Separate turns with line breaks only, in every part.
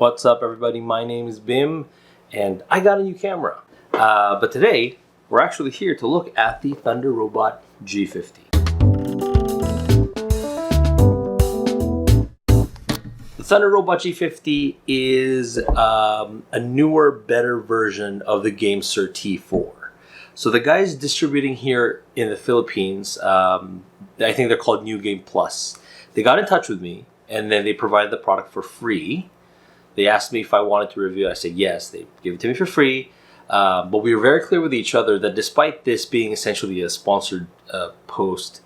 What's up, everybody? My name is Bim, and I got a new camera. But today, we're actually here to look at the Thunderobot G50. The Thunderobot G50 is a newer, better version of the Gamesir T4. So the guys distributing here in the Philippines, I think they're called New Game Plus. They got in touch with me, and then they provided the product for free. They asked me if I wanted to review it. I said yes. They gave it to me for free. But we were very clear with each other that despite this being essentially a sponsored post,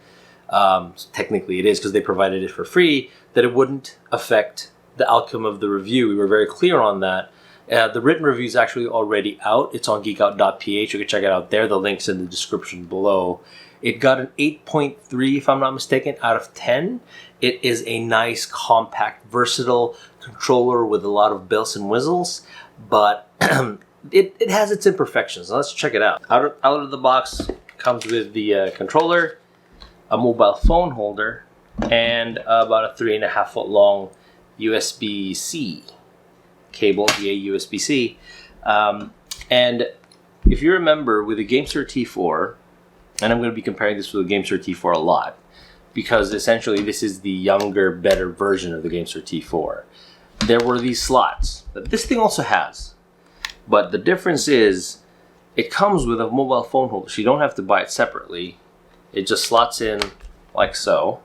technically it is because they provided it for free, that it wouldn't affect the outcome of the review. We were very clear on that. The written review is actually already out. It's on geekout.ph. You can check it out there. The link's in the description below. It got an 8.3, if I'm not mistaken, out of 10. It is a nice, compact, versatile controller with a lot of bells and whistles, but it has its imperfections. Let's check it out. Out of the box comes with the controller, a mobile phone holder, and about a 3.5 foot long USB-C cable, via USB-C. And if you remember, with the Gamesir T4, and I'm going to be comparing this with the Gamesir T4 a lot, because essentially this is the younger, better version of the Gamesir T4. There were these slots that this thing also has, but the difference is it comes with a mobile phone holder, so you don't have to buy it separately. It just slots in like so,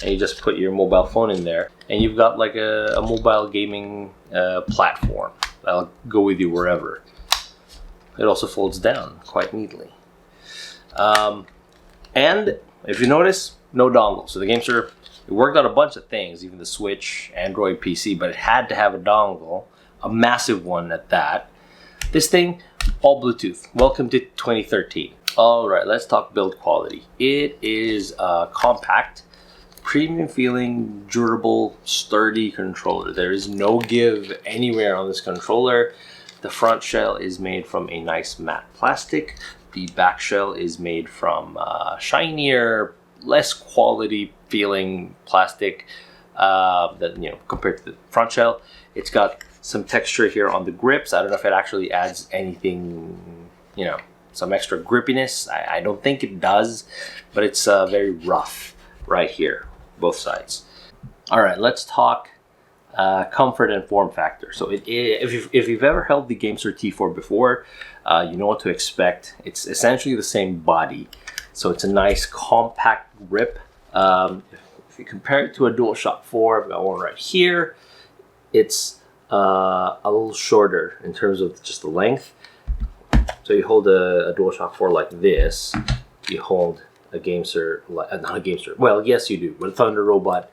and you just put your mobile phone in there, and you've got like a mobile gaming platform that'll go with you wherever. It also folds down quite neatly. And if you notice, no dongle. So the Gamesir, it worked on a bunch of things, even the Switch, Android PC, but it had to have a dongle, a massive one at that. This thing, all Bluetooth. Welcome to 2013. All right, let's talk build quality. It is a compact, premium feeling, durable, sturdy controller. There is no give anywhere on this controller. The front shell is made from a nice matte plastic. The back shell is made from shinier, less quality feeling plastic compared to the front shell. It's got some texture here on the grips. I don't know if it actually adds anything, some extra grippiness. I don't think it does, but it's very rough right here, both sides. All right, let's talk comfort and form factor. So if you've ever held the Gamesir T4 before, you know what to expect. It's essentially the same body. So it's a nice compact grip. If you compare it to a DualShock 4, I've got one right here, it's a little shorter in terms of just the length. So you hold a DualShock 4 like this, you hold a Gamesir, not a Gamesir, well, yes you do, but a Thunderobot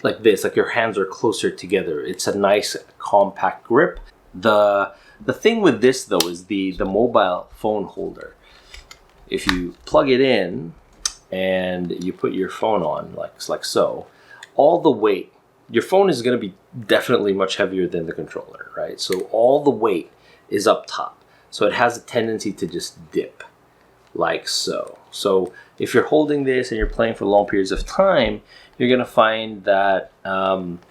like this, like your hands are closer together. It's a nice compact grip. The thing with this though is the mobile phone holder. If you plug it in and you put your phone on like so, all the weight, your phone is going to be definitely much heavier than the controller, right? So all the weight is up top. So it has a tendency to just dip like so. So if you're holding this and you're playing for long periods of time, you're going to find that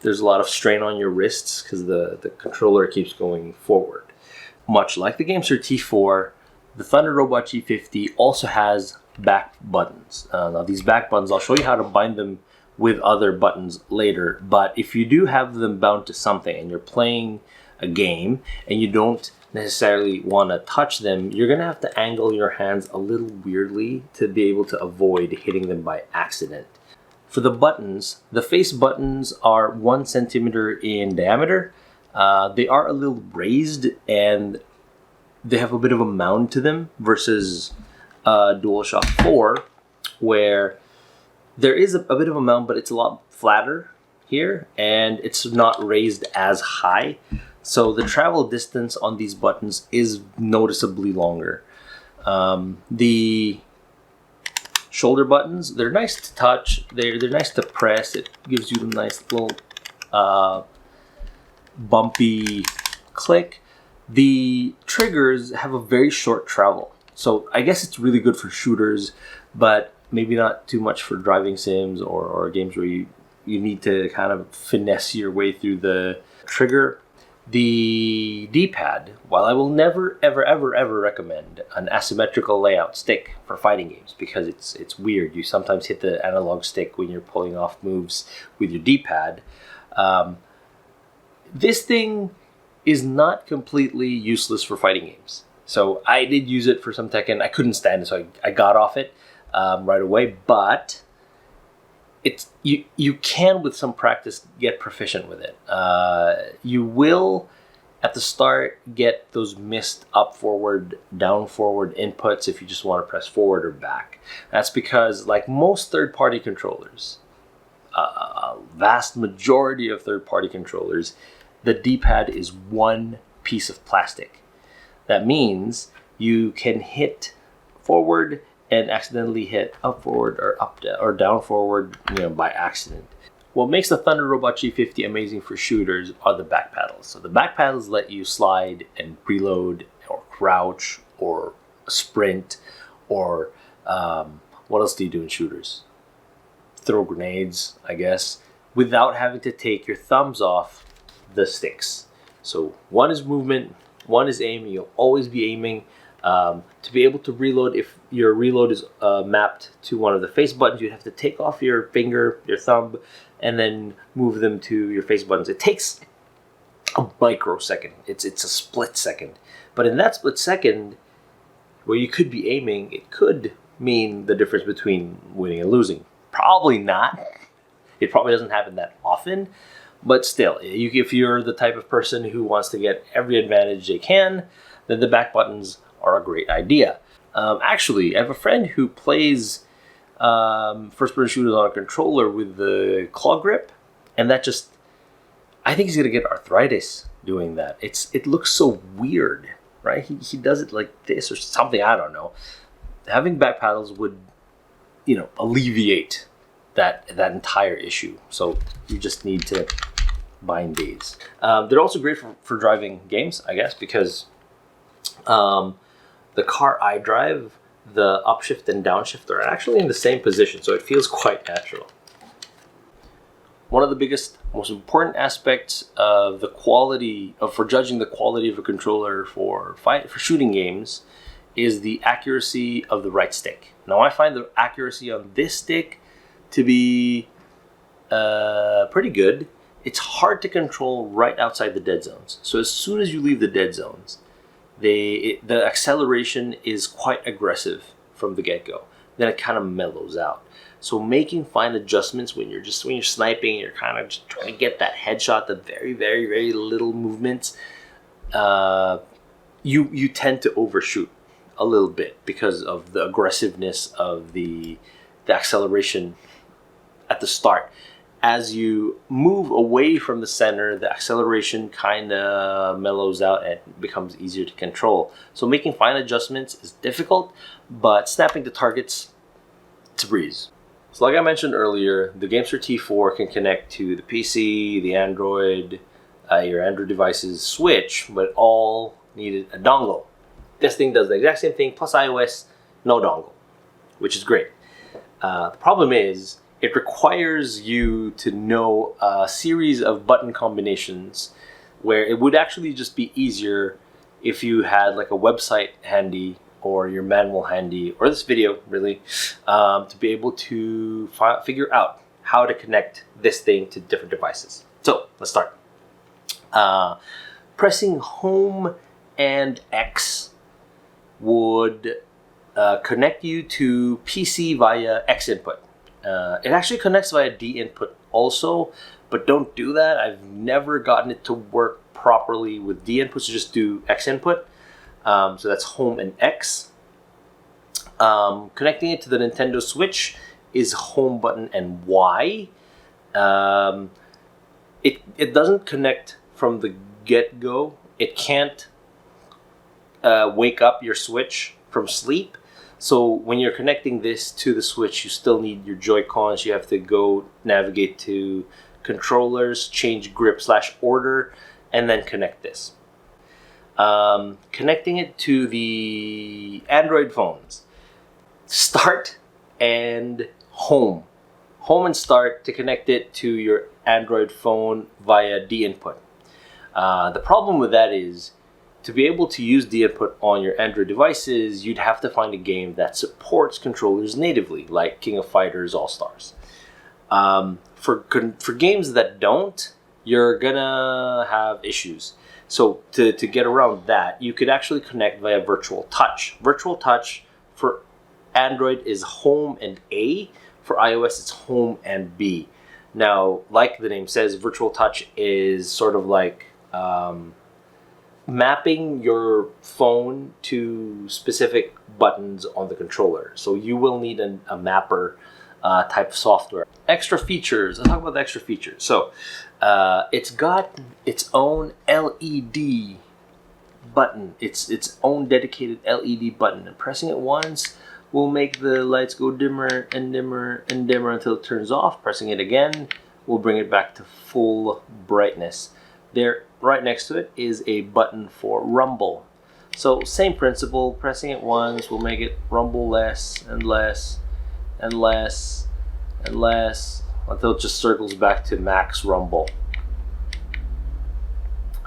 there's a lot of strain on your wrists because the controller keeps going forward. Much like the Gamesir T4, the Thunderobot G50 also has back buttons. Now these back buttons, I'll show you how to bind them with other buttons later, but if you do have them bound to something and you're playing a game and you don't necessarily want to touch them, you're going to have to angle your hands a little weirdly to be able to avoid hitting them by accident. For the buttons, the face buttons are 1 centimeter in diameter. They are a little raised and they have a bit of a mound to them versus DualShock 4, where there is a bit of a mound, but it's a lot flatter here and it's not raised as high. So the travel distance on these buttons is noticeably longer. The shoulder buttons, they're nice to touch, they're nice to press. It gives you a nice little bumpy click. The triggers have a very short travel, so I guess it's really good for shooters, but maybe not too much for driving sims or games where you need to kind of finesse your way through the Trigger. The D-pad, while I will never, ever, ever, ever recommend an asymmetrical layout stick for fighting games because it's weird. You sometimes hit the analog stick when you're pulling off moves with your D-pad. This thing is not completely useless for fighting games. So I did use it for some Tekken. I couldn't stand it, so I got off it right away. But you can, with some practice, get proficient with it. You will, at the start, get those missed up forward, down forward inputs if you just want to press forward or back. That's because, like most third-party controllers, a vast majority of third-party controllers, the D-pad is one piece of plastic. That means you can hit forward and accidentally hit up forward or up down, or down forward, by accident. What makes the Thunderobot G50 amazing for shooters are the back paddles. So the back paddles let you slide and reload, or crouch, or sprint, or what else do you do in shooters? Throw grenades, I guess, without having to take your thumbs off the sticks. So one is movement, one is aiming. You'll always be aiming. To be able to reload, if your reload is mapped to one of the face buttons, you'd have to take off your finger, your thumb, and then move them to your face buttons. It takes a microsecond. It's a split second. But in that split second, where you could be aiming, it could mean the difference between winning and losing. Probably not. It probably doesn't happen that often. But still, if you're the type of person who wants to get every advantage they can, then the back buttons are a great idea. Actually, I have a friend who plays first-person shooters on a controller with the claw grip, and that just, I think he's gonna get arthritis doing that. It looks so weird, right? He does it like this or something, I don't know. Having back paddles would, alleviate that entire issue. So you just need to bind these. They're also great for driving games, I guess, because the car I drive, the upshift and downshift are actually in the same position, so it feels quite natural. One of the biggest, most important aspects of for judging the quality of a controller for shooting games is the accuracy of the right stick. Now, I find the accuracy on this stick to be pretty good. It's hard to control right outside the dead zones. So as soon as you leave the dead zones, the acceleration is quite aggressive from the get-go. Then it kind of mellows out. So making fine adjustments when you're sniping, you're kind of just trying to get that headshot, the very, very, very little movements, you tend to overshoot a little bit because of the aggressiveness of the acceleration at the start. As you move away from the center, the acceleration kind of mellows out and becomes easier to control. So making fine adjustments is difficult, but snapping to targets, it's a breeze. So like I mentioned earlier, the Gamesir T4 can connect to the PC, the Android, your Android device's Switch, but all needed a dongle. This thing does the exact same thing, plus iOS, no dongle, which is great. The problem is, it requires you to know a series of button combinations where it would actually just be easier if you had like a website handy or your manual handy, or this video really, to be able to figure out how to connect this thing to different devices. So let's start. Pressing home and X would connect you to PC via X input. It actually connects via D input also, but don't do that. I've never gotten it to work properly with D input, so just do X input. So that's home and X. Connecting it to the Nintendo Switch is home button and Y. It doesn't connect from the get-go. It can't wake up your Switch from sleep. So when you're connecting this to the Switch, you still need your Joy-Cons. You have to go navigate to controllers, change grip/order, and then connect this. Connecting it to the Android phones. Start and home. Home and start to connect it to your Android phone via D input. The problem with that is, to be able to use the input on your Android devices, you'd have to find a game that supports controllers natively, like King of Fighters All Stars. For games that don't, you're gonna have issues. So to get around that, you could actually connect via Virtual Touch. Virtual Touch for Android is home and A. For iOS, it's home and B. Now, like the name says, Virtual Touch is sort of like mapping your phone to specific buttons on the controller. So you will need a mapper type of software. Extra features. Let's talk about the extra features. So it's got its own LED button. It's its own dedicated LED button, and pressing it once will make the lights go dimmer and dimmer and dimmer until it turns off. Pressing it again will bring it back to full brightness. There, right next to it, is a button for rumble. So same principle, pressing it once will make it rumble less and less and less and less until it just circles back to max rumble.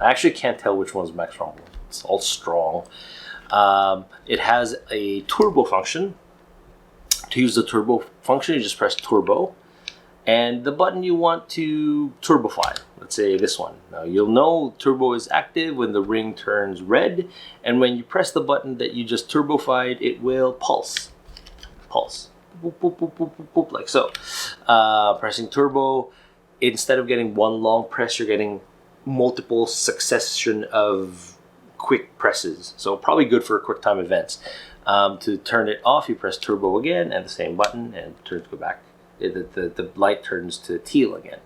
I actually can't tell which one's max rumble. It's all strong. It has a turbo function. To use the turbo function, you just press turbo, and the button you want to turbofy, let's say this one. Now you'll know turbo is active when the ring turns red, and when you press the button that you just turbofied, it will pulse. Pulse. Boop, boop, boop, boop, boop, boop, like so. Pressing turbo, instead of getting one long press, you're getting multiple succession of quick presses. So probably good for quick time events. To turn it off, you press turbo again and the same button, and turn to go back. The light turns to teal again.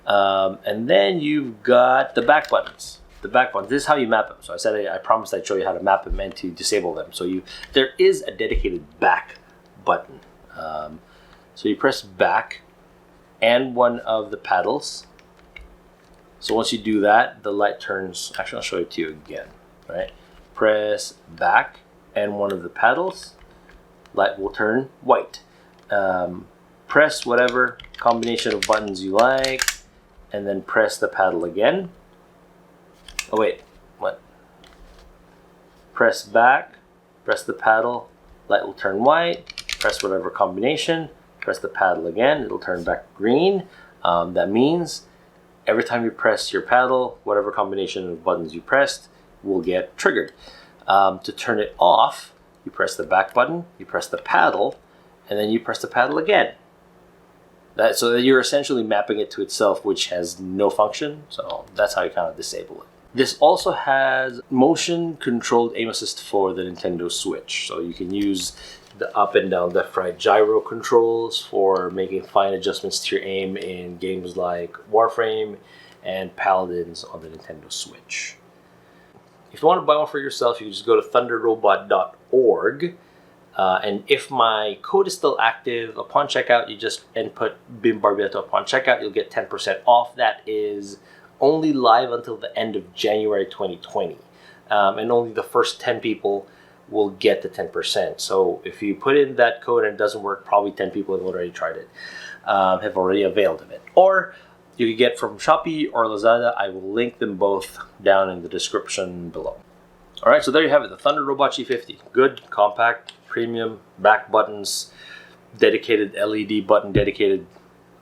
And then you've got the back buttons. The back buttons, this is how you map them. So I said I promised I'd show you how to map them and to disable them. So there is a dedicated back button. So you press back and one of the paddles. So once you do that, the light turns, actually I'll show it to you again, right? Press back and one of the paddles, light will turn white. Press whatever combination of buttons you like, and then press the paddle again. Oh wait, what? Press back, press the paddle, light will turn white. Press whatever combination, press the paddle again, it'll turn back green. That means every time you press your paddle, whatever combination of buttons you pressed will get triggered. To turn it off, you press the back button, you press the paddle, and then you press the paddle again. So that you're essentially mapping it to itself, which has no function. So that's how you kind of disable it. This also has motion controlled aim assist for the Nintendo Switch. So you can use the up and down, left, right gyro controls for making fine adjustments to your aim in games like Warframe and Paladins on the Nintendo Switch. If you want to buy one for yourself, you can just go to thunderobot.org. And if my code is still active, upon checkout, you just input Bim Barbietto upon checkout, you'll get 10% off. That is only live until the end of January 2020. And only the first 10 people will get the 10%. So if you put in that code and it doesn't work, probably 10 people have already tried it, have already availed of it. Or you can get from Shopee or Lazada. I will link them both down in the description below. All right, so there you have it, the Thunderobot G50. Good, compact, premium, back buttons, dedicated LED button, dedicated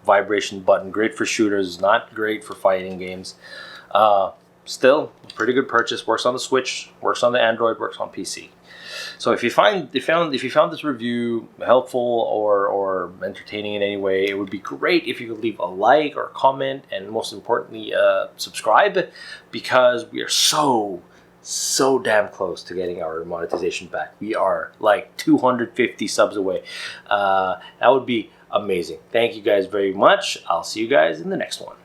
vibration button. Great for shooters, not great for fighting games. Still, a pretty good purchase. Works on the Switch, works on the Android, works on PC. So if you found this review helpful or entertaining in any way, it would be great if you could leave a like or a comment, and most importantly, subscribe, because we are so damn close to getting our monetization back. We are like 250 subs away. That would be amazing. Thank you guys very much. I'll see you guys in the next one.